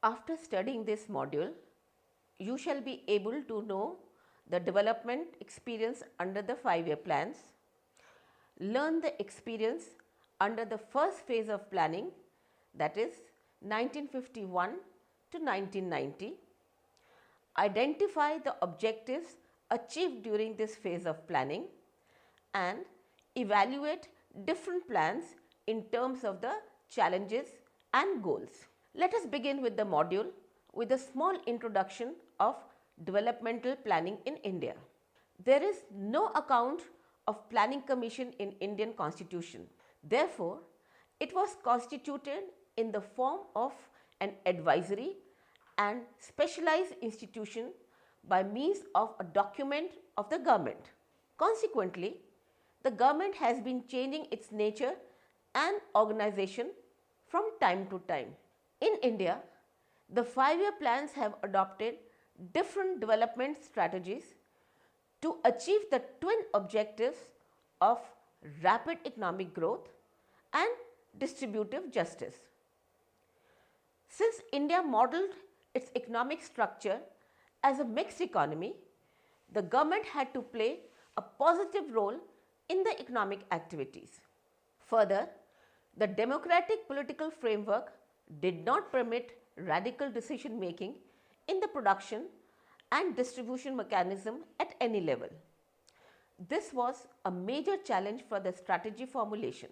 After studying this module, you shall be able to know the development experience under the 5-year plans, learn the experience under the first phase of planning, that is 1951 to 1990, identify the objectives achieved during this phase of planning and evaluate different plans in terms of the challenges and goals. Let us begin with the module with a small introduction of developmental planning in India. There is no account of planning commission in Indian constitution. Therefore, it was constituted in the form of an advisory and specialized institution by means of a document of the government. Consequently, the government has been changing its nature and organization from time to time. In India, the 5-year plans have adopted different development strategies to achieve the twin objectives of rapid economic growth and distributive justice. Since India modeled its economic structure as a mixed economy, the government had to play a positive role in the economic activities. Further, the democratic political framework did not permit radical decision making in the production and distribution mechanism at any level. This was a major challenge for the strategy formulation.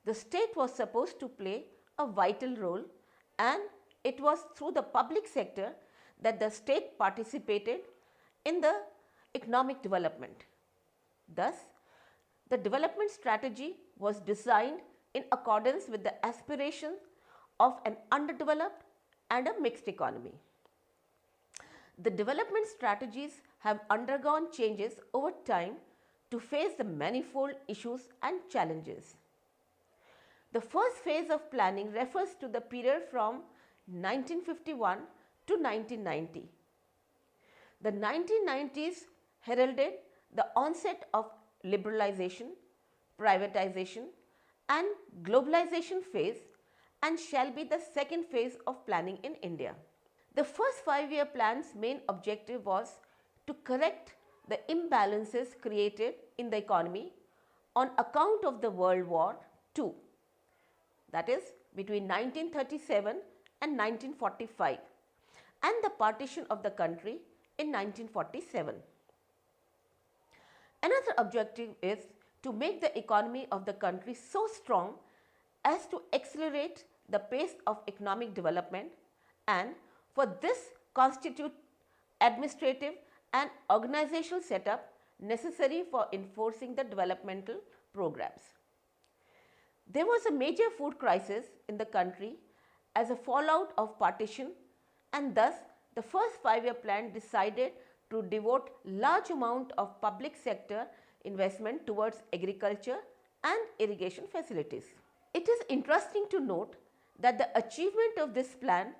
The state was supposed to play a vital role, and it was through the public sector that the state participated in the economic development. Thus, the development strategy was designed in accordance with the aspirations of an underdeveloped and a mixed economy. The development strategies have undergone changes over time to face the manifold issues and challenges. The first phase of planning refers to the period from 1951 to 1990. The 1990s heralded the onset of liberalization, privatization and globalization phase and shall be the second phase of planning in India. The first 5-year plan's main objective was to correct the imbalances created in the economy on account of the World War II, that is between 1937 and 1945, and the partition of the country in 1947. Another objective is to make the economy of the country so strong as to accelerate the pace of economic development, and for this constitute administrative and organizational setup necessary for enforcing the developmental programs. There was a major food crisis in the country as a fallout of partition, and thus the first 5-year plan decided to devote large amount of public sector investment towards agriculture and irrigation facilities. It is interesting to note that the achievement of this plan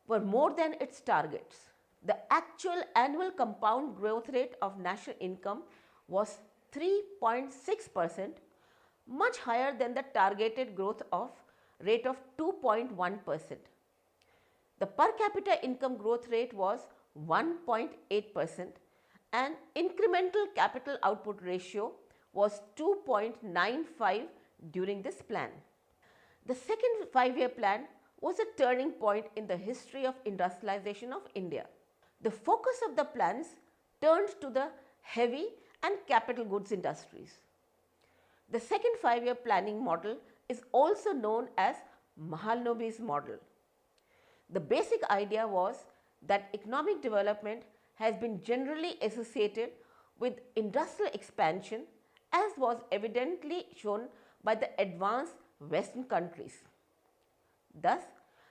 were more than its targets. The actual annual compound growth rate of national income was 3.6%, much higher than the targeted growth of rate of 2.1%. The per capita income growth rate was 1.8% and incremental capital output ratio was 2.95 during this plan. The second 5-year plan was a turning point in the history of industrialization of India. The focus of the plans turned to the heavy and capital goods industries. The second 5-year planning model is also known as Mahalanobis model. The basic idea was that economic development has been generally associated with industrial expansion, as was evidently shown by the advanced Western countries. Thus,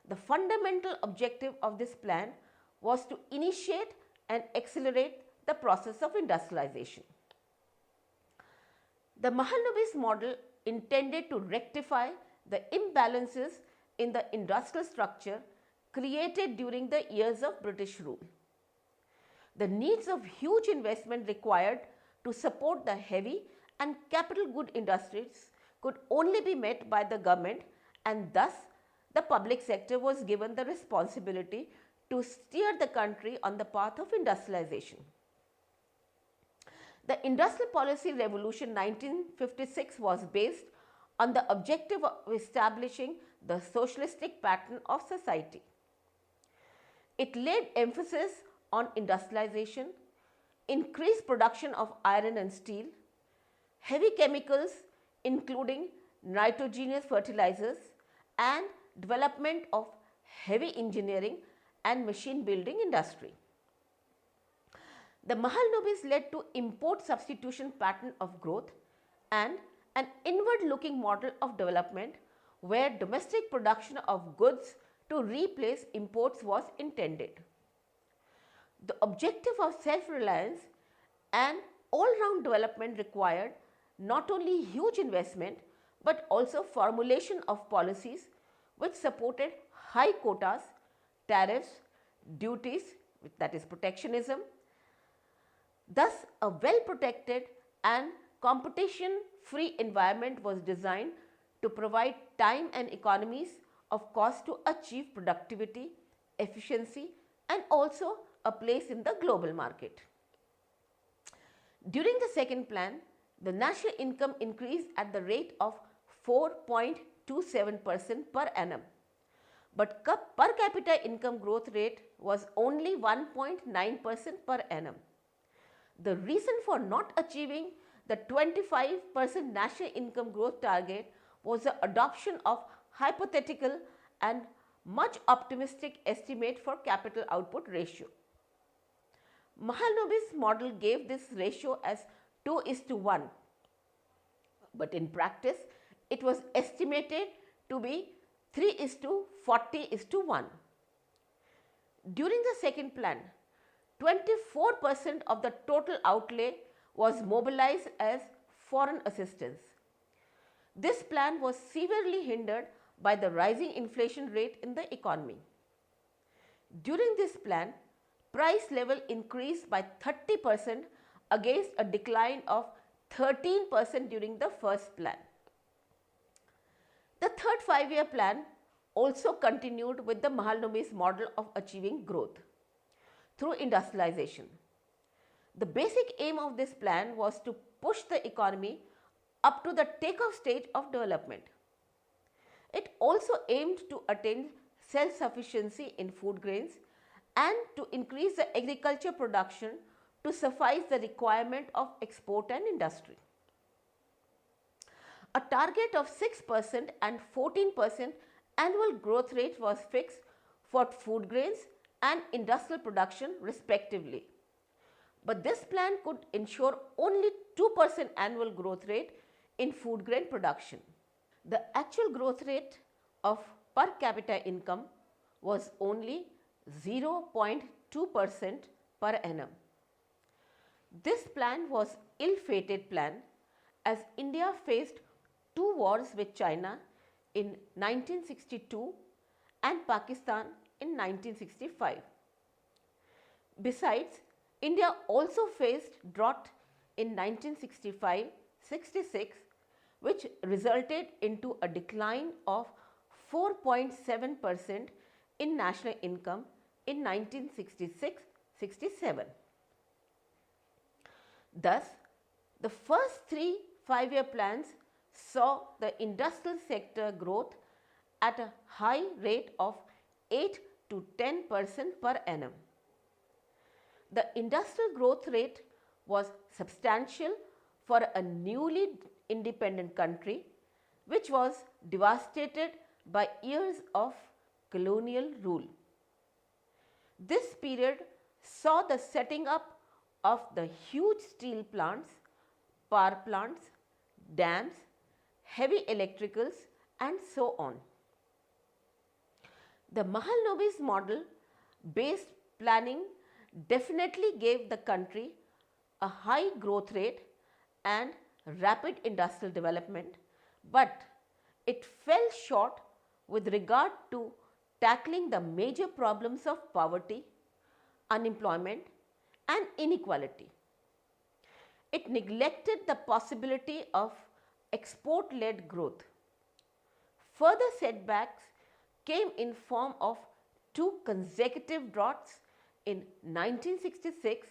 the fundamental objective of this plan was to initiate and accelerate the process of industrialization. The Mahalanobis model intended to rectify the imbalances in the industrial structure created during the years of British rule. The needs of huge investment required to support the heavy and capital good industries could only be met by the government, and thus the public sector was given the responsibility to steer the country on the path of industrialization. The Industrial Policy Revolution 1956 was based on the objective of establishing the socialistic pattern of society. It laid emphasis on industrialization, increased production of iron and steel, heavy chemicals including nitrogenous fertilizers, and development of heavy engineering and machine building industry. The Mahalanobis led to import substitution pattern of growth and an inward looking model of development where domestic production of goods to replace imports was intended. The objective of self-reliance and all-round development required not only huge investment but also formulation of policies which supported high quotas, tariffs, duties, that is protectionism. Thus, a well-protected and competition-free environment was designed to provide time and economies of cost to achieve productivity, efficiency, and also a place in the global market. During the second plan, the national income increased at the rate of 4.27% per annum, but per capita income growth rate was only 1.9% per annum. The reason for not achieving the 25% national income growth target was the adoption of hypothetical and much optimistic estimate for capital output ratio. Mahalanobis model gave this ratio as 2:1, but in practice it was estimated to be 3:40:1. During the second plan, 24% of the total outlay was mobilized as foreign assistance. This plan was severely hindered by the rising inflation rate in the economy. During this plan, price level increased by 30% against a decline of 13% during the first plan. The third 5-year plan also continued with the Mahalanobis model of achieving growth through industrialization. The basic aim of this plan was to push the economy up to the takeoff stage of development. It also aimed to attain self-sufficiency in food grains and to increase the agriculture production to suffice the requirement of export and industry. A target of 6% and 14% annual growth rate was fixed for food grains and industrial production respectively. But this plan could ensure only 2% annual growth rate in food grain production. The actual growth rate of per capita income was only 0.2% per annum. This plan was ill-fated plan as India faced 2 wars with China in 1962 and Pakistan in 1965. Besides, India also faced drought in 1965-66, which resulted into a decline of 4.7% in national income in 1966-67. Thus, the first 3 5-year plans saw the industrial sector growth at a high rate of 8 to 10% per annum. The industrial growth rate was substantial for a newly independent country which was devastated by years of colonial rule. This period saw the setting up of the huge steel plants, power plants, dams, heavy electricals and so on. The Mahalanobis model based planning definitely gave the country a high growth rate and rapid industrial development, but it fell short with regard to tackling the major problems of poverty, unemployment and inequality. It neglected the possibility of export-led growth. Further setbacks came in form of two consecutive droughts in 1966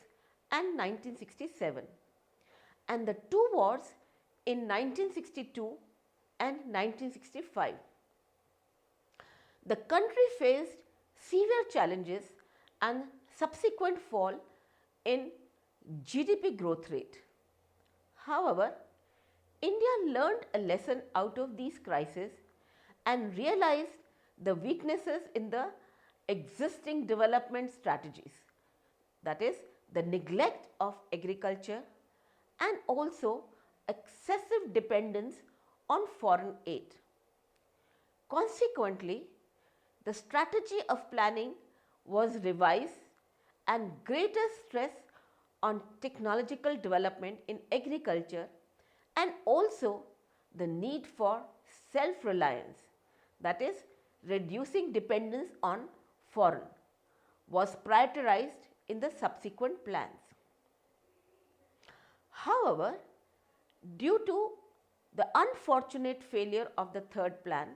and 1967, and the two wars in 1962 and 1965. The country faced severe challenges and subsequent fall in GDP growth rate. However, India learned a lesson out of these crises and realized the weaknesses in the existing development strategies, that is, the neglect of agriculture and also excessive dependence on foreign aid. Consequently, the strategy of planning was revised and greater stress on technological development in agriculture and also the need for self-reliance, that is, reducing dependence on foreign, was prioritized in the subsequent plans. However, due to the unfortunate failure of the third plan,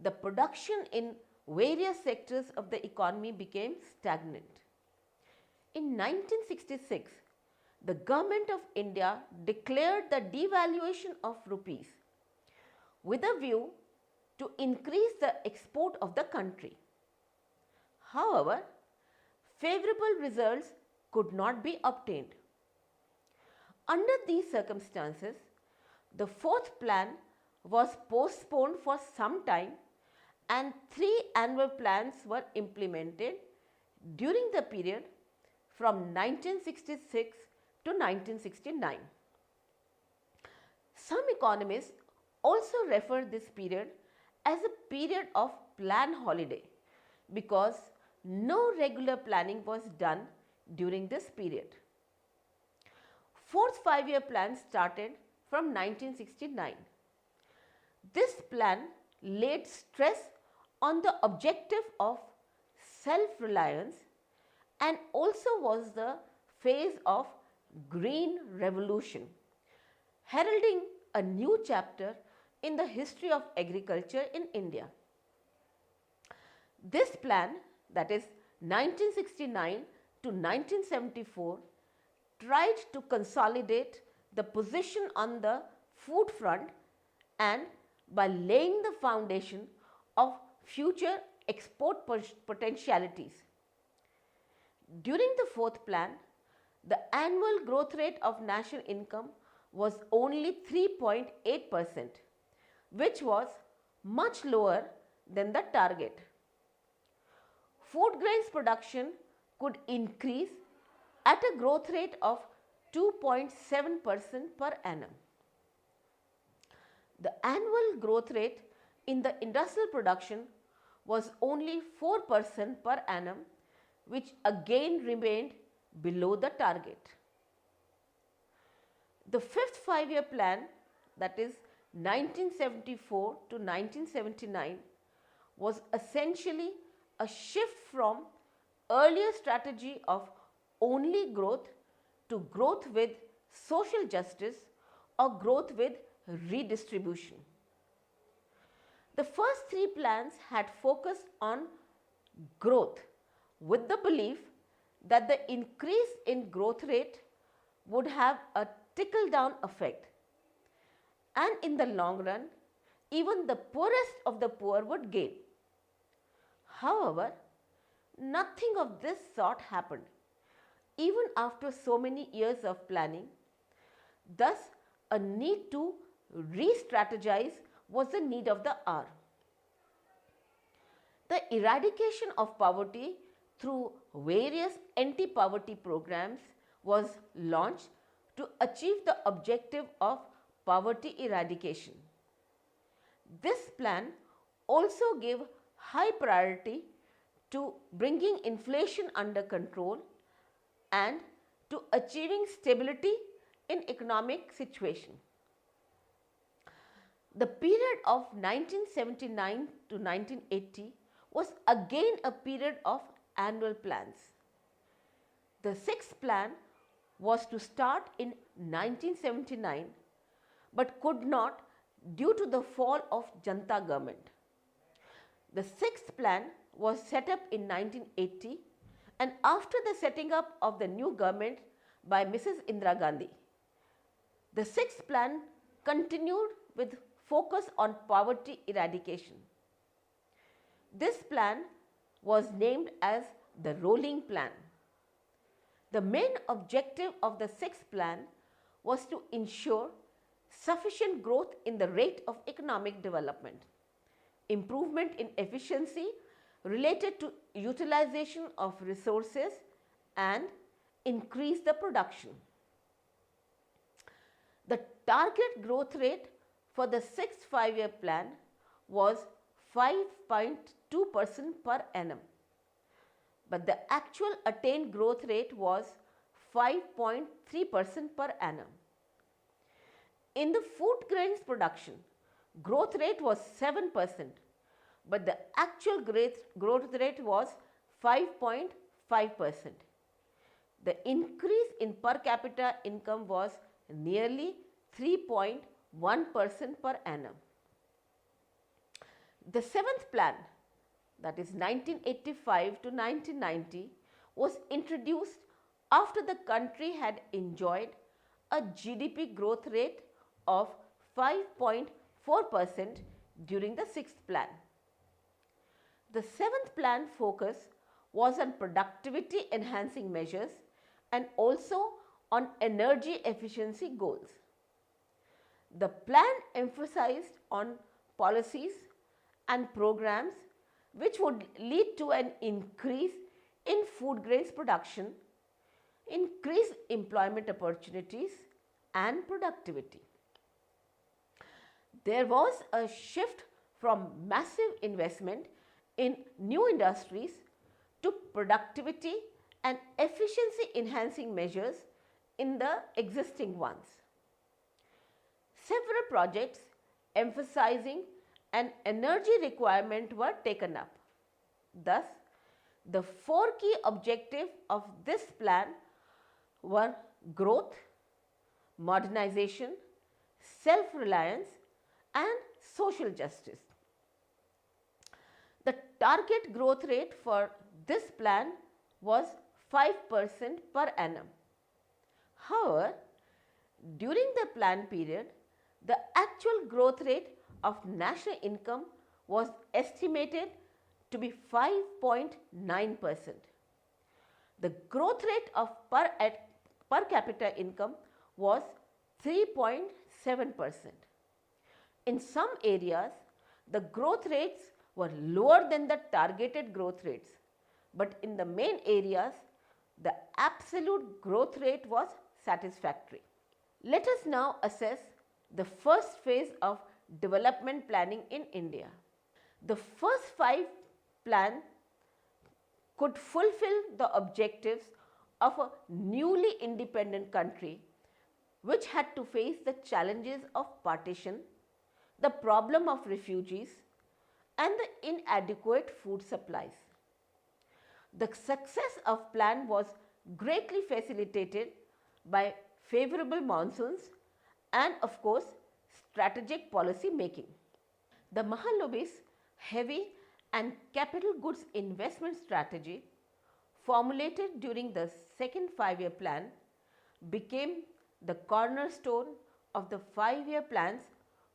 the production in various sectors of the economy became stagnant. In 1966, the government of India declared the devaluation of rupees with a view to increase the export of the country. However, favorable results could not be obtained. Under these circumstances, the fourth plan was postponed for some time and 3 annual plans were implemented during the period from 1966 to 1969. Some economists also refer this period as a period of plan holiday because no regular planning was done during this period. Fourth five-year plan started from 1969. This plan laid stress on the objective of self-reliance and also was the phase of green revolution, heralding a new chapter in the history of agriculture in India. This plan, that is 1969 to 1974, tried to consolidate the position on the food front and by laying the foundation of future export potentialities. During the fourth plan, the annual growth rate of national income was only 3.8%, which was much lower than the target. Food grains production could increase at a growth rate of 2.7% per annum. The annual growth rate in the industrial production was only 4% per annum, which again remained below the target. The fifth five-year plan, that is 1974 to 1979, was essentially a shift from earlier strategy of only growth to growth with social justice or growth with redistribution. The first 3 plans had focused on growth with the belief that the increase in growth rate would have a trickle-down effect, and in the long run, even the poorest of the poor would gain. However, nothing of this sort happened, even after so many years of planning. Thus, a need to re-strategize was the need of the hour. The eradication of poverty through various anti-poverty programs was launched to achieve the objective of poverty eradication. This plan also gave high priority to bringing inflation under control and to achieving stability in economic situation. The period of 1979 to 1980 was again a period of annual plans. The sixth plan was to start in 1979 but could not due to the fall of Janta government. The sixth plan was set up in 1980 and after the setting up of the new government by Mrs. Indira Gandhi. The sixth plan continued with focus on poverty eradication. This plan was named as the rolling plan. The main objective of the sixth plan was to ensure sufficient growth in the rate of economic development, improvement in efficiency related to utilization of resources and increase the production. The target growth rate for the sixth five-year plan was 5.2% per annum, but the actual attained growth rate was 5.3% per annum. In the food grains production, growth rate was 7%, but the actual growth rate was 5.5%. The increase in per capita income was nearly 3.1% per annum. The seventh plan, that is 1985 to 1990, was introduced after the country had enjoyed a GDP growth rate of 5.4% during the sixth plan. The seventh plan focus was on productivity enhancing measures and also on energy efficiency goals. The plan emphasized on policies and programs which would lead to an increase in food grains production, increased employment opportunities and productivity. There was a shift from massive investment in new industries to productivity and efficiency enhancing measures in the existing ones. Several projects emphasizing an energy requirement were taken up. Thus, the four key objectives of this plan were growth, modernization, self-reliance and social justice. The target growth rate for this plan was 5% per annum. However, during the plan period, the actual growth rate of national income was estimated to be 5.9%. The growth rate of per capita income was 3.7%. In some areas, the growth rates were lower than the targeted growth rates, but in the main areas, the absolute growth rate was satisfactory. Let us now assess the first phase of development planning in India. The first five plan could fulfill the objectives of a newly independent country which had to face the challenges of partition, the problem of refugees and the inadequate food supplies. The success of plan was greatly facilitated by favorable monsoons and of course strategic policy making. The Mahalanobis heavy and capital goods investment strategy formulated during the second five-year plan became the cornerstone of the five-year plans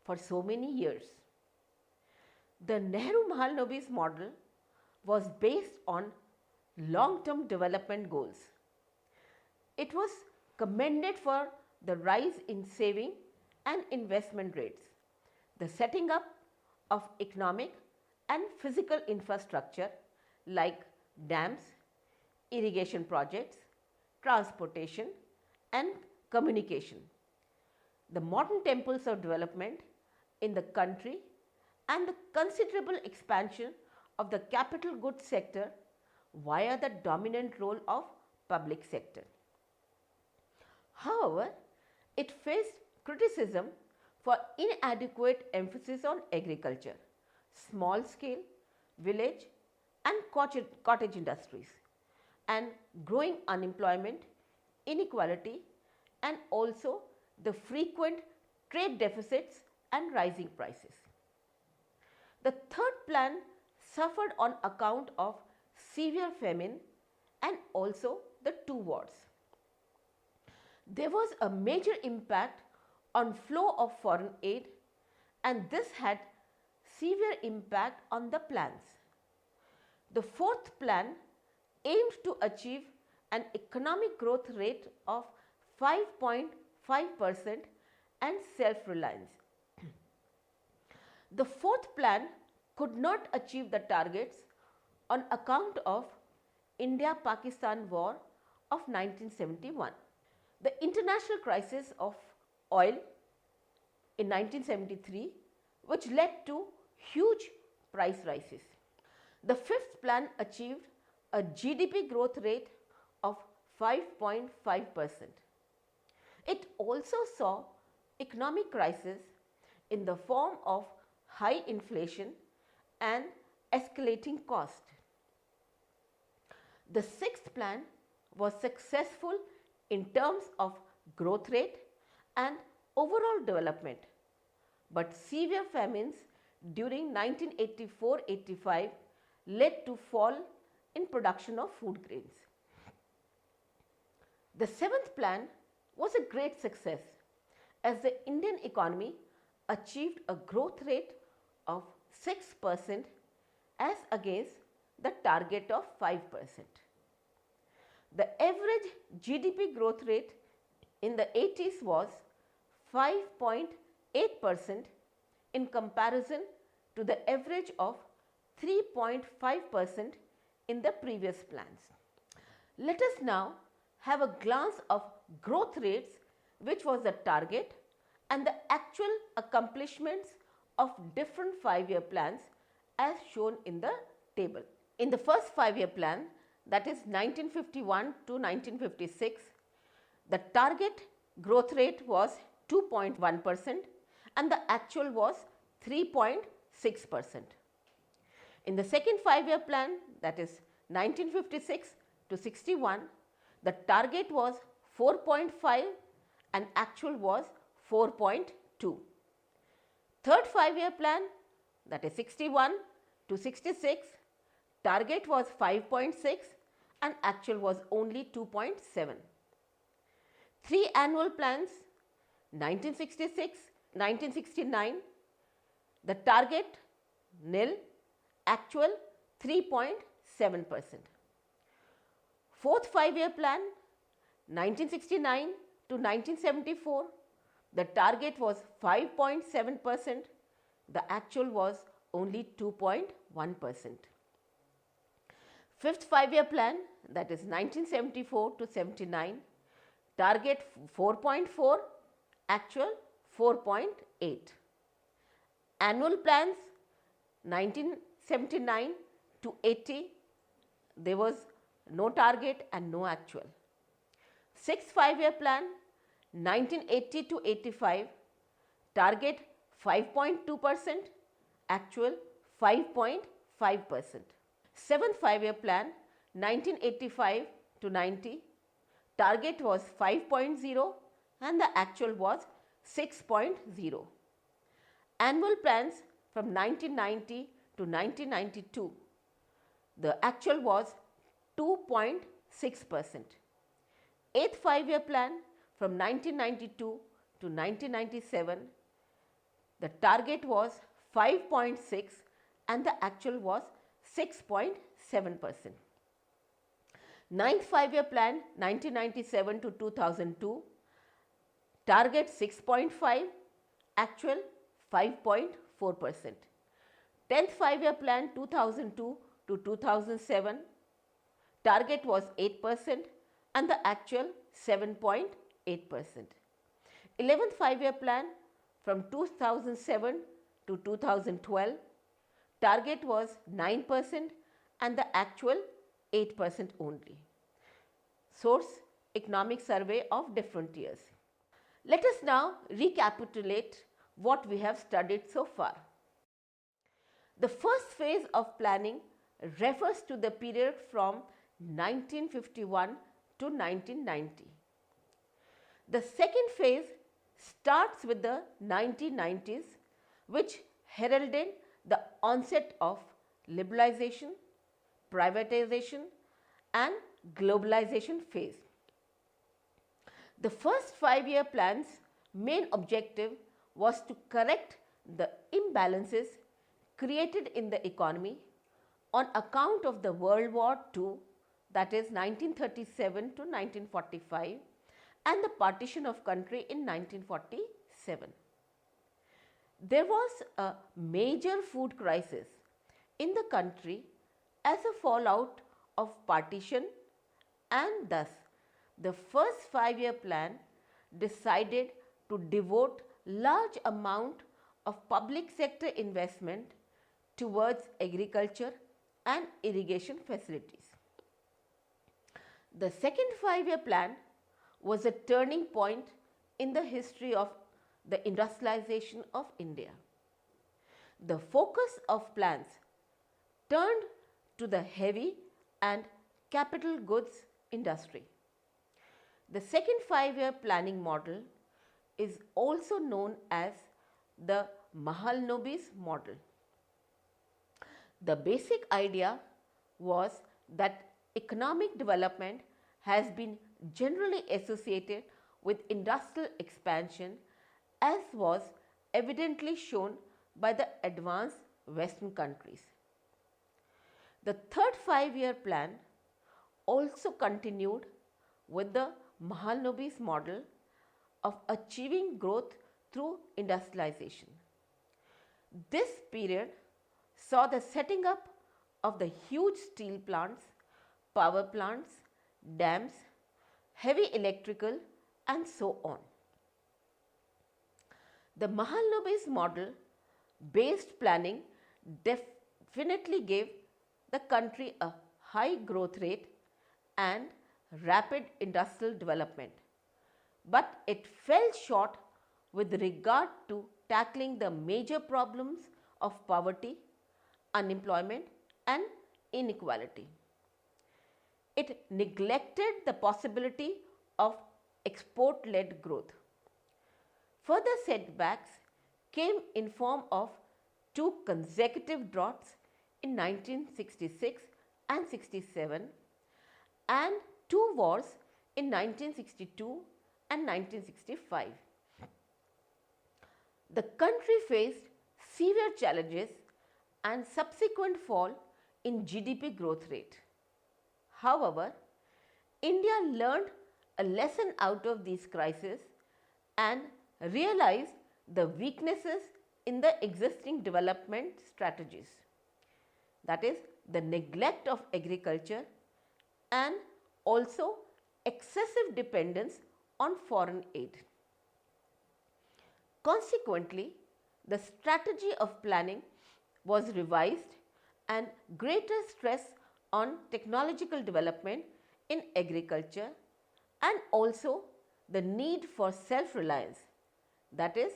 for so many years. The Nehru-Mahalanobis model was based on long-term development goals. It was commended for the rise in saving and investment rates, the setting up of economic and physical infrastructure like dams, irrigation projects, transportation and communication, the modern temples of development in the country and the considerable expansion of the capital goods sector via the dominant role of public sector. However, it faced criticism for inadequate emphasis on agriculture, small scale, village and cottage industries and growing unemployment, inequality and also the frequent trade deficits and rising prices. The third plan suffered on account of severe famine and also the two wars. There was a major impact on flow of foreign aid, and this had severe impact on the plans. The fourth plan aimed to achieve an economic growth rate of 5.5% and self-reliance. The fourth plan could not achieve the targets on account of India-Pakistan War of 1971. The international crisis of oil in 1973, which led to huge price rises. The fifth plan achieved a GDP growth rate of 5.5%. It also saw economic crisis in the form of high inflation and escalating cost. The sixth plan was successful in terms of growth rate and overall development, but severe famines during 1984-85 led to fall in production of food grains. The seventh plan was a great success as the Indian economy achieved a growth rate of 6% as against the target of 5%. The average GDP growth rate in the 80s was 5.8% in comparison to the average of 3.5% in the previous plans. Let us now have a glance of growth rates, which was the target, and the actual accomplishments of different 5-year plans as shown in the table. In the first 5-year plan, that is 1951 to 1956, the target growth rate was 2.1% and the actual was 3.6%. In the second 5-year plan, that is 1956 to 61, the target was 4.5 and actual was 4.2. Third 5-year plan, that is 61 to 66, target was 5.6 and actual was only 2.7. 3 annual plans, 1966, 1969, the target nil, actual 3.7%. Fourth 5-year plan, 1969 to 1974, the target was 5.7%, the actual was only 2.1%. Fifth 5-year plan, that is 1974 to 79, target 4.4, actual 4.8. Annual plans 1979 to 80, there was no target and no actual. Sixth 5-year plan 1980 to 85, target 5.2%, actual 5.5%. Seventh 5-year plan 1985 to 90, target was 5.0 and the actual was 6.0. Annual plans from 1990 to 1992, the actual was 2.6%. Eighth 5-year plan from 1992 to 1997, the target was 5.6 and the actual was 6.7%. Ninth 5-year plan 1997 to 2002, target 6.5, actual 5.4%. 10th 5-year plan 2002 to 2007, target was 8% and the actual 7.8%. 11th 5-year plan from 2007 to 2012, target was 9% and the actual 8% only. Source: Economic Survey of different years. Let us now recapitulate what we have studied so far. The first phase of planning refers to the period from 1951 to 1990. The second phase starts with the 1990s, which heralded the onset of liberalization, privatization, and globalization phase. The first 5-year plan's main objective was to correct the imbalances created in the economy on account of the World War II, that is 1937 to 1945, and the partition of country in 1947. There was a major food crisis in the country as a fallout of partition, and thus the first 5-year plan decided to devote large amount of public sector investment towards agriculture and irrigation facilities. The second 5-year plan was a turning point in the history of the industrialization of India. The focus of plans turned to the heavy and capital goods industry. The second 5-year planning model is also known as the Mahalanobis model. The basic idea was that economic development has been generally associated with industrial expansion, as was evidently shown by the advanced Western countries. The third 5-year plan also continued with the Mahalanobis model of achieving growth through industrialization. This period saw the setting up of the huge steel plants, power plants, dams, heavy electrical, and so on. The Mahalanobis model based planning definitely gave the country a high growth rate and rapid industrial development, but it fell short with regard to tackling the major problems of poverty, unemployment, and inequality. It neglected the possibility of export-led growth. Further setbacks came in form of 2 consecutive droughts in 1966 and 67 and 2 wars in 1962 and 1965. The country faced severe challenges and subsequent fall in GDP growth rate. However, India learned a lesson out of these crises and realized the weaknesses in the existing development strategies, that is, the neglect of agriculture and also excessive dependence on foreign aid. Consequently, the strategy of planning was revised and greater stress on technological development in agriculture and also the need for self-reliance, that is,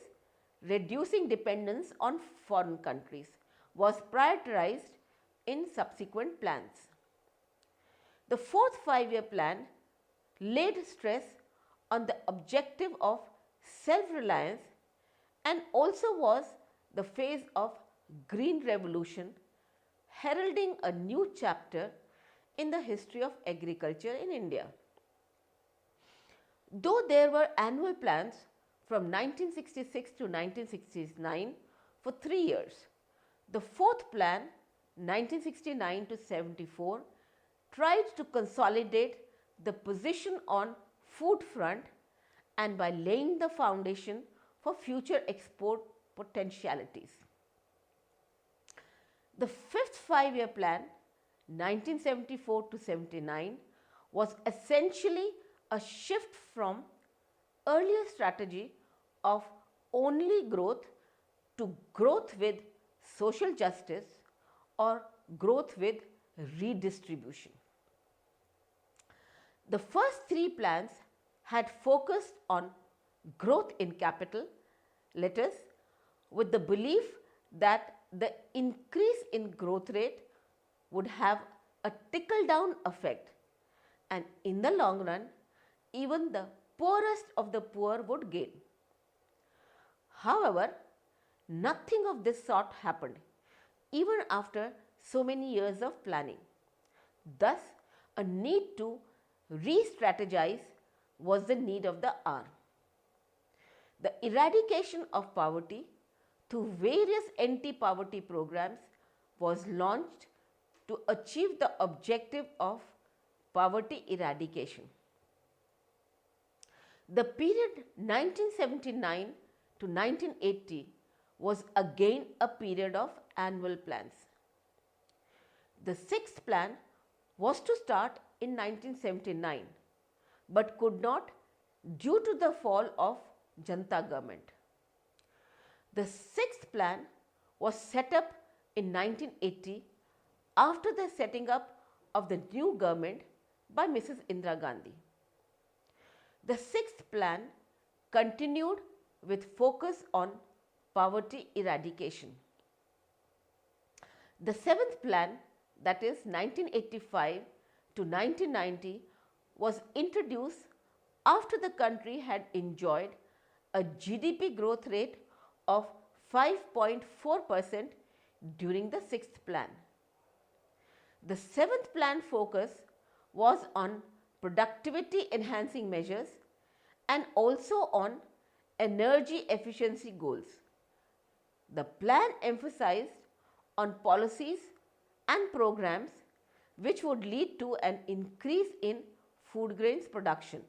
reducing dependence on foreign countries, was prioritized in subsequent plans. The fourth 5-year plan laid stress on the objective of self-reliance and also was the phase of Green Revolution, heralding a new chapter in the history of agriculture in India. Though there were annual plans from 1966 to 1969 for 3 years, the fourth plan, 1969 to 74, tried to consolidate the position on food front and by laying the foundation for future export potentialities. The fifth 5-year plan, 1974 to 79, was essentially a shift from earlier strategy of only growth to growth with social justice or growth with redistribution. The first 3 plans had focused on growth in capital, let us, with the belief that the increase in growth rate would have a trickle down effect, and in the long run even the poorest of the poor would gain. However, nothing of this sort happened even after so many years of planning. Thus, a need to re-strategize was the need of the hour. The eradication of poverty through various anti-poverty programs was launched to achieve the objective of poverty eradication. The period 1979 to 1980 was again a period of annual plans. The sixth plan was to start in 1979 but could not due to the fall of Janata government. The sixth plan was set up in 1980 after the setting up of the new government by Mrs. Indira Gandhi. The sixth plan continued with focus on poverty eradication. The seventh plan, that is 1985 to 1990, was introduced after the country had enjoyed a GDP growth rate of 5.4% during the sixth plan. The seventh plan focus was on productivity enhancing measures and also on energy efficiency goals. The plan emphasized on policies and programs which would lead to an increase in food grains production,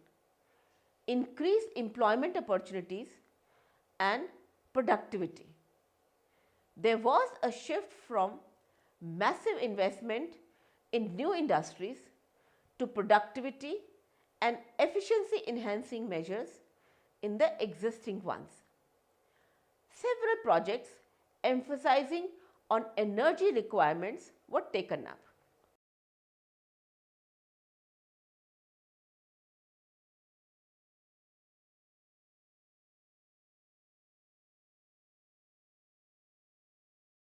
increased employment opportunities and productivity. There was a shift from massive investment in new industries to productivity and efficiency enhancing measures in the existing ones. Several projects emphasizing on energy requirements were taken up.